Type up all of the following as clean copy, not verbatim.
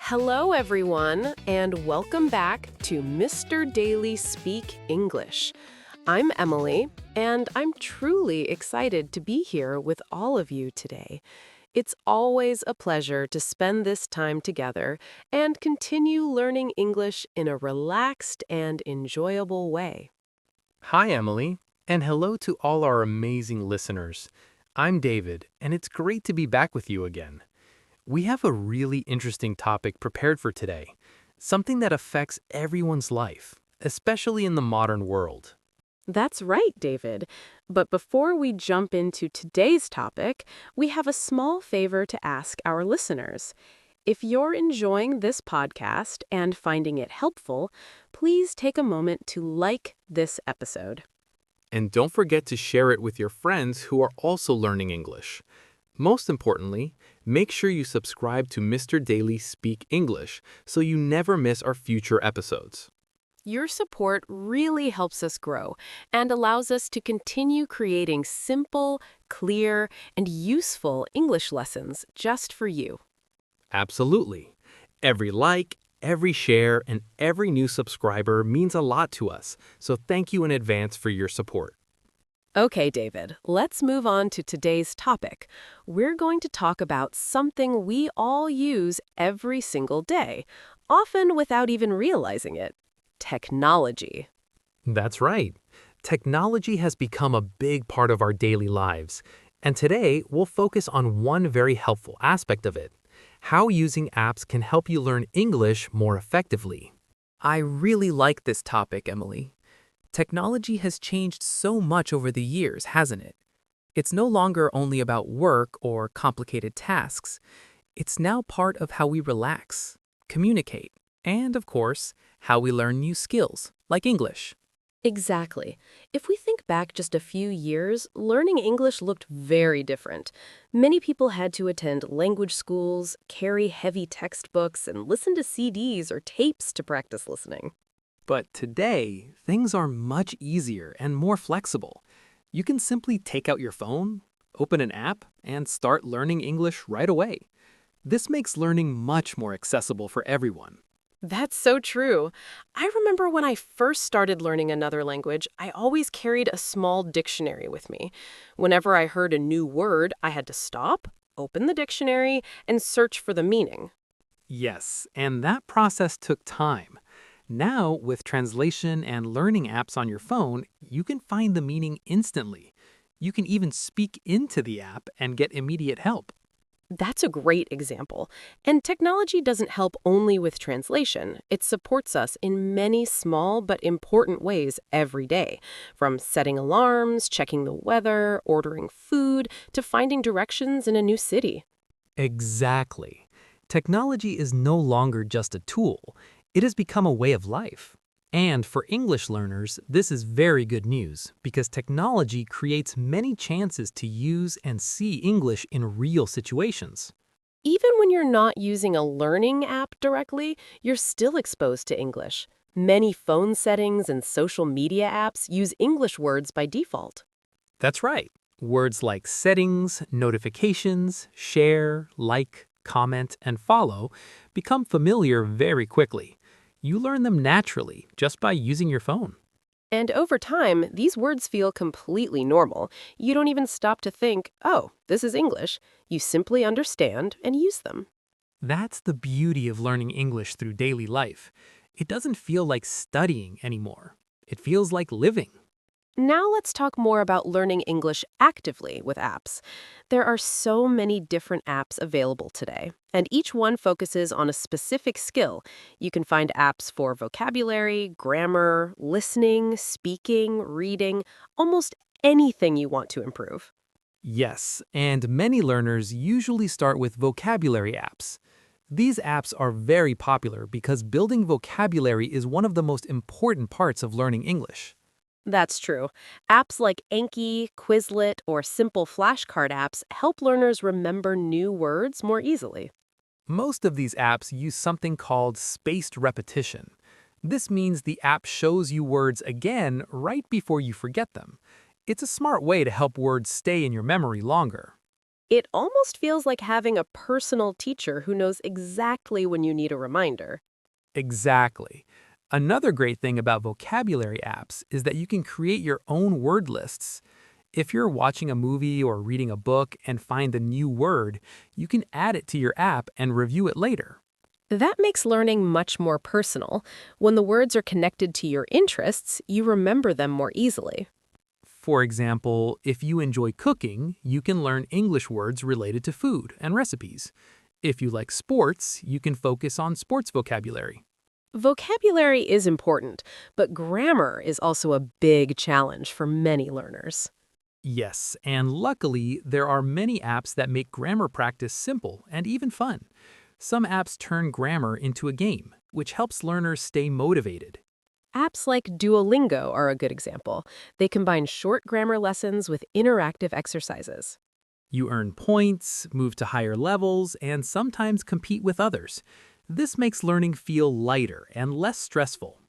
Hello, everyone, and welcome back to Mr. Daily Speak English. I'm Emily, and I'm truly excited to be here with all of you today. It's always a pleasure to spend this time together and continue learning English in a relaxed and enjoyable way. Hi, Emily, and hello to all our amazing listeners. I'm David, and it's great to be back with you again. We have a really interesting topic prepared for today, something that affects everyone's life, especially in the modern world. That's right, David. But before we jump into today's topic, we have a small favor to ask our listeners. If you're enjoying this podcast and finding it helpful, please take a moment to like this episode. And don't forget to share it with your friends who are also learning English. Most importantly, make sure you subscribe to Mr. Daily Speak English so you never miss our future episodes. Your support really helps us grow and allows us to continue creating simple, clear, and useful English lessons just for you. Absolutely. Every like, every share, and every new subscriber means a lot to us, so thank you in advance for your support. Okay, David, let's move on to today's topic. We're going to talk about something we all use every single day, often without even realizing it: technology. That's right. Technology has become a big part of our daily lives, and today we'll focus on one very helpful aspect of it: how using apps can help you learn English more effectively. I really like this topic, Emily. Technology has changed so much over the years, hasn't it? It's no longer only about work or complicated tasks. It's now part of how we relax, communicate, and, of course, how we learn new skills, like English. Exactly. If we think back just a few years, learning English looked very different. Many people had to attend language schools, carry heavy textbooks, and listen to CDs or tapes to practice listening. But today, things are much easier and more flexible. You can simply take out your phone, open an app, and start learning English right away. This makes learning much more accessible for everyone. That's so true. I remember when I first started learning another language, I always carried a small dictionary with me. Whenever I heard a new word, I had to stop, open the dictionary, and search for the meaning. Yes, and that process took time. Now, with translation and learning apps on your phone, you can find the meaning instantly. You can even speak into the app and get immediate help. That's a great example. And technology doesn't help only with translation. It supports us in many small but important ways every day, from setting alarms, checking the weather, ordering food, to finding directions in a new city. Exactly. Technology is no longer just a tool. It has become a way of life. And for English learners, this is very good news because technology creates many chances to use and see English in real situations. Even when you're not using a learning app directly, you're still exposed to English. Many phone settings and social media apps use English words by default. That's right. Words like settings, notifications, share, like, comment, and follow become familiar very quickly. You learn them naturally just by using your phone. And over time, these words feel completely normal. You don't even stop to think, oh, this is English. You simply understand and use them. That's the beauty of learning English through daily life. It doesn't feel like studying anymore. It feels like living. Now let's talk more about learning English actively with apps. There are so many different apps available today, and each one focuses on a specific skill. You can find apps for vocabulary, grammar, listening, speaking, reading, almost anything you want to improve. Yes, and many learners usually start with vocabulary apps. These apps are very popular because building vocabulary is one of the most important parts of learning English. That's true. Apps like Anki, Quizlet, or simple flashcard apps help learners remember new words more easily. Most of these apps use something called spaced repetition. This means the app shows you words again right before you forget them. It's a smart way to help words stay in your memory longer. It almost feels like having a personal teacher who knows exactly when you need a reminder. Exactly. Another great thing about vocabulary apps is that you can create your own word lists. If you're watching a movie or reading a book and find a new word, you can add it to your app and review it later. That makes learning much more personal. When the words are connected to your interests, you remember them more easily. For example, if you enjoy cooking, you can learn English words related to food and recipes. If you like sports, you can focus on sports vocabulary. Vocabulary is important, but grammar is also a big challenge for many learners. Yes, and luckily, there are many apps that make grammar practice simple and even fun. Some apps turn grammar into a game, which helps learners stay motivated. Apps like Duolingo are a good example. They combine short grammar lessons with interactive exercises. You earn points, move to higher levels, and sometimes compete with others. This makes learning feel lighter and less stressful.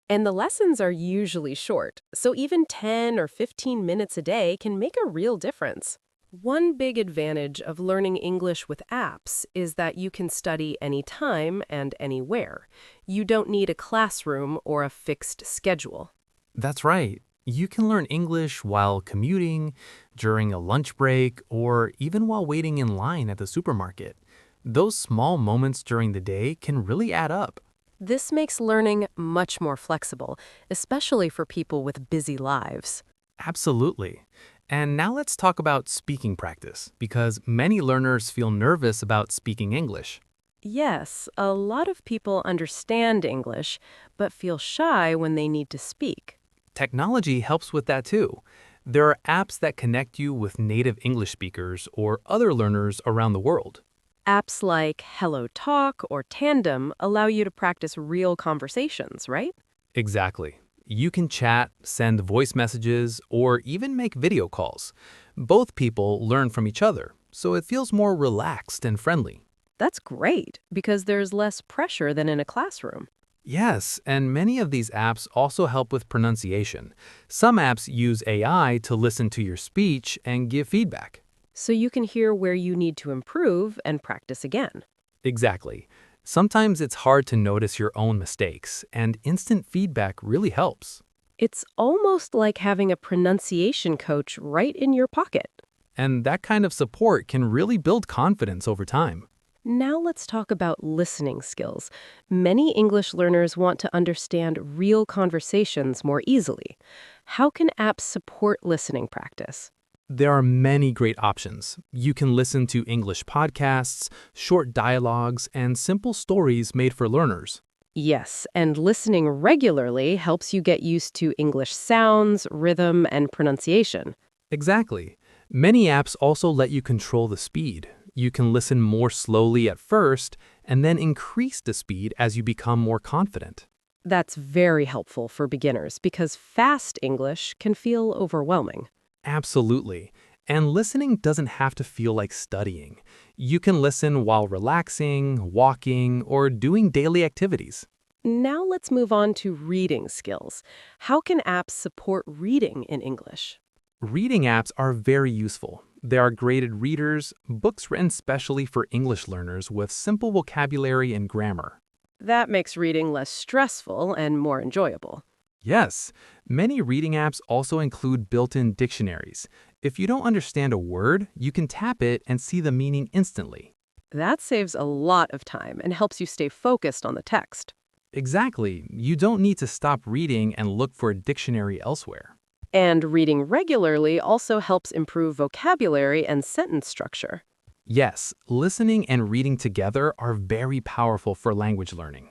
And the lessons are usually short, so even 10 or 15 minutes a day can make a real difference. One big advantage of learning English with apps is that you can study anytime and anywhere. You don't need a classroom or a fixed schedule. That's right. You can learn English while commuting, during a lunch break, or even while waiting in line at the supermarket. Those small moments during the day can really add up. This makes learning much more flexible, especially for people with busy lives. Absolutely. And now let's talk about speaking practice, because many learners feel nervous about speaking English. Yes, a lot of people understand English, but feel shy when they need to speak. Technology helps with that too. There are apps that connect you with native English speakers or other learners around the world. Apps like Hello Talk or Tandem allow you to practice real conversations, right? Exactly. You can chat, send voice messages, or even make video calls. Both people learn from each other, so it feels more relaxed and friendly. That's great because there's less pressure than in a classroom. Yes, and many of these apps also help with pronunciation. Some apps use AI to listen to your speech and give feedback. So you can hear where you need to improve and practice again. Exactly. Sometimes it's hard to notice your own mistakes, and instant feedback really helps. It's almost like having a pronunciation coach right in your pocket. And that kind of support can really build confidence over time. Now let's talk about listening skills. Many English learners want to understand real conversations more easily. How can apps support listening practice? There are many great options. You can listen to English podcasts, short dialogues, and simple stories made for learners. Yes, and listening regularly helps you get used to English sounds, rhythm, and pronunciation. Exactly. Many apps also let you control the speed. You can listen more slowly at first and then increase the speed as you become more confident. That's very helpful for beginners because fast English can feel overwhelming. Absolutely. And listening doesn't have to feel like studying. You can listen while relaxing, walking, or doing daily activities. Now let's move on to reading skills. How can apps support reading in English? Reading apps are very useful. There are graded readers, books written specially for English learners with simple vocabulary and grammar. That makes reading less stressful and more enjoyable. Yes, many reading apps also include built-in dictionaries. If you don't understand a word, you can tap it and see the meaning instantly. That saves a lot of time and helps you stay focused on the text. Exactly. You don't need to stop reading and look for a dictionary elsewhere. And reading regularly also helps improve vocabulary and sentence structure. Yes, listening and reading together are very powerful for language learning.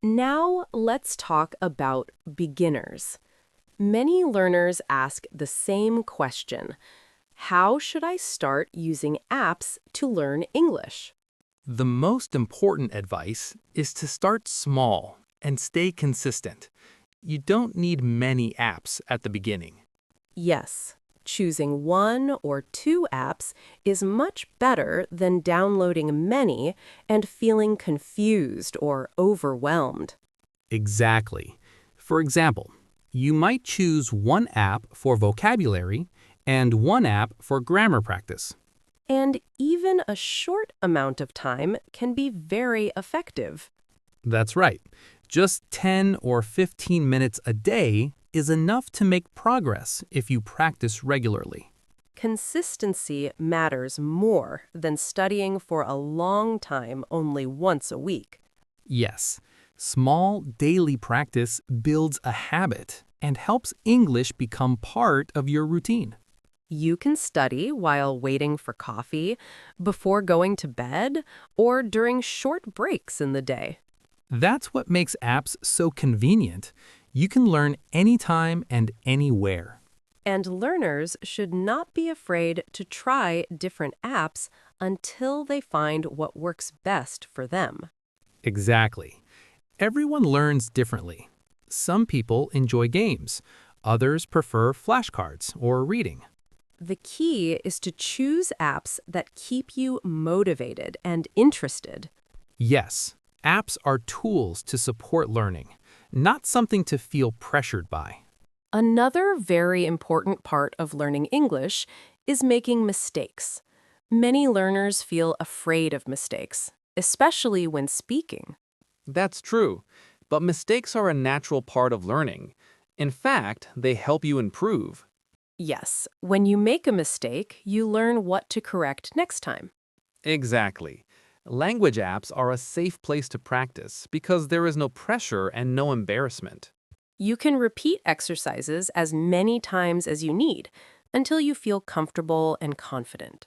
Now let's talk about beginners. Many learners ask the same question: how should I start using apps to learn English? The most important advice is to start small and stay consistent. You don't need many apps at the beginning. Yes, choosing one or two apps is much better than downloading many and feeling confused or overwhelmed. Exactly. For example, you might choose one app for vocabulary and one app for grammar practice. And even a short amount of time can be very effective. That's right. Just 10 or 15 minutes a day is enough to make progress if you practice regularly. Consistency matters more than studying for a long time only once a week. Yes, small daily practice builds a habit and helps English become part of your routine. You can study while waiting for coffee, before going to bed, or during short breaks in the day. That's what makes apps so convenient. You can learn anytime and anywhere. And learners should not be afraid to try different apps until they find what works best for them. Exactly. Everyone learns differently. Some people enjoy games. Others prefer flashcards or reading. The key is to choose apps that keep you motivated and interested. Yes, apps are tools to support learning, not something to feel pressured by. Another very important part of learning English is making mistakes. Many learners feel afraid of mistakes, especially when speaking. That's true, but mistakes are a natural part of learning. In fact, they help you improve. Yes, when you make a mistake, you learn what to correct next time. Exactly. Language apps are a safe place to practice because there is no pressure and no embarrassment. You can repeat exercises as many times as you need until you feel comfortable and confident.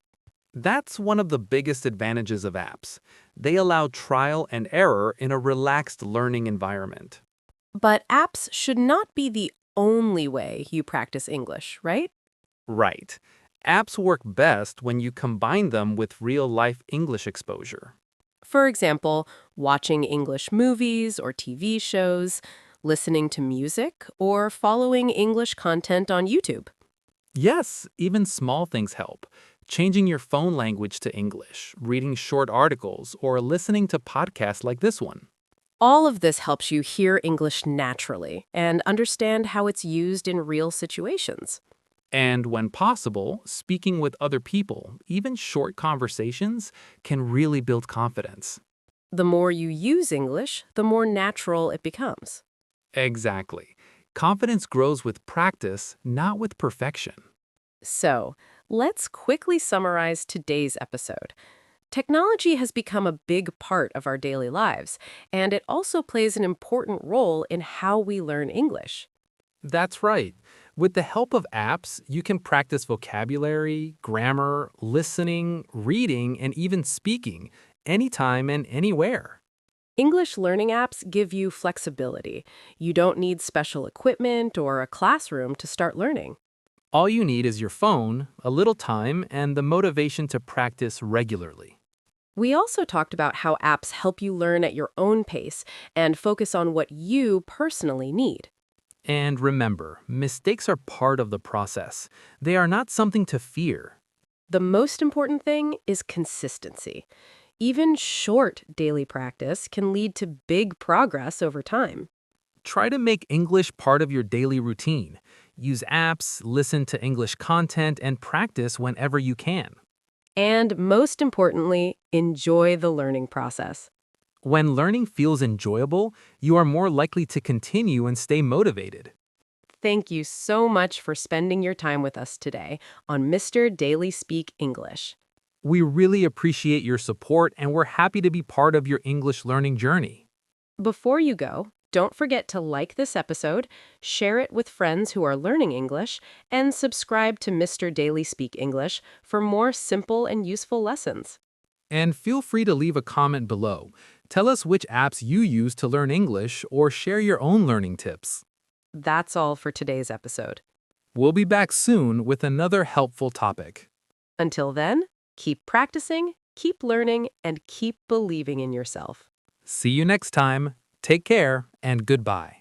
That's one of the biggest advantages of apps. They allow trial and error in a relaxed learning environment. But apps should not be the only way you practice English, right? Right. Apps work best when you combine them with real-life English exposure. For example, watching English movies or TV shows, listening to music, or following English content on YouTube. Yes, even small things help. Changing your phone language to English, reading short articles, or listening to podcasts like this one. All of this helps you hear English naturally and understand how it's used in real situations. And when possible, speaking with other people, even short conversations, can really build confidence. The more you use English, the more natural it becomes. Exactly. Confidence grows with practice, not with perfection. So, let's quickly summarize today's episode. Technology has become a big part of our daily lives, and it also plays an important role in how we learn English. That's right. With the help of apps, you can practice vocabulary, grammar, listening, reading, and even speaking anytime and anywhere. English learning apps give you flexibility. You don't need special equipment or a classroom to start learning. All you need is your phone, a little time, and the motivation to practice regularly. We also talked about how apps help you learn at your own pace and focus on what you personally need. And remember, mistakes are part of the process. They are not something to fear. The most important thing is consistency. Even short daily practice can lead to big progress over time. Try to make English part of your daily routine. Use apps, listen to English content, and practice whenever you can. And most importantly, enjoy the learning process. When learning feels enjoyable, you are more likely to continue and stay motivated. Thank you so much for spending your time with us today on Mr. Daily Speak English. We really appreciate your support and we're happy to be part of your English learning journey. Before you go, don't forget to like this episode, share it with friends who are learning English, and subscribe to Mr. Daily Speak English for more simple and useful lessons. And feel free to leave a comment below. Tell us which apps you use to learn English or share your own learning tips. That's all for today's episode. We'll be back soon with another helpful topic. Until then, keep practicing, keep learning, and keep believing in yourself. See you next time. Take care and goodbye.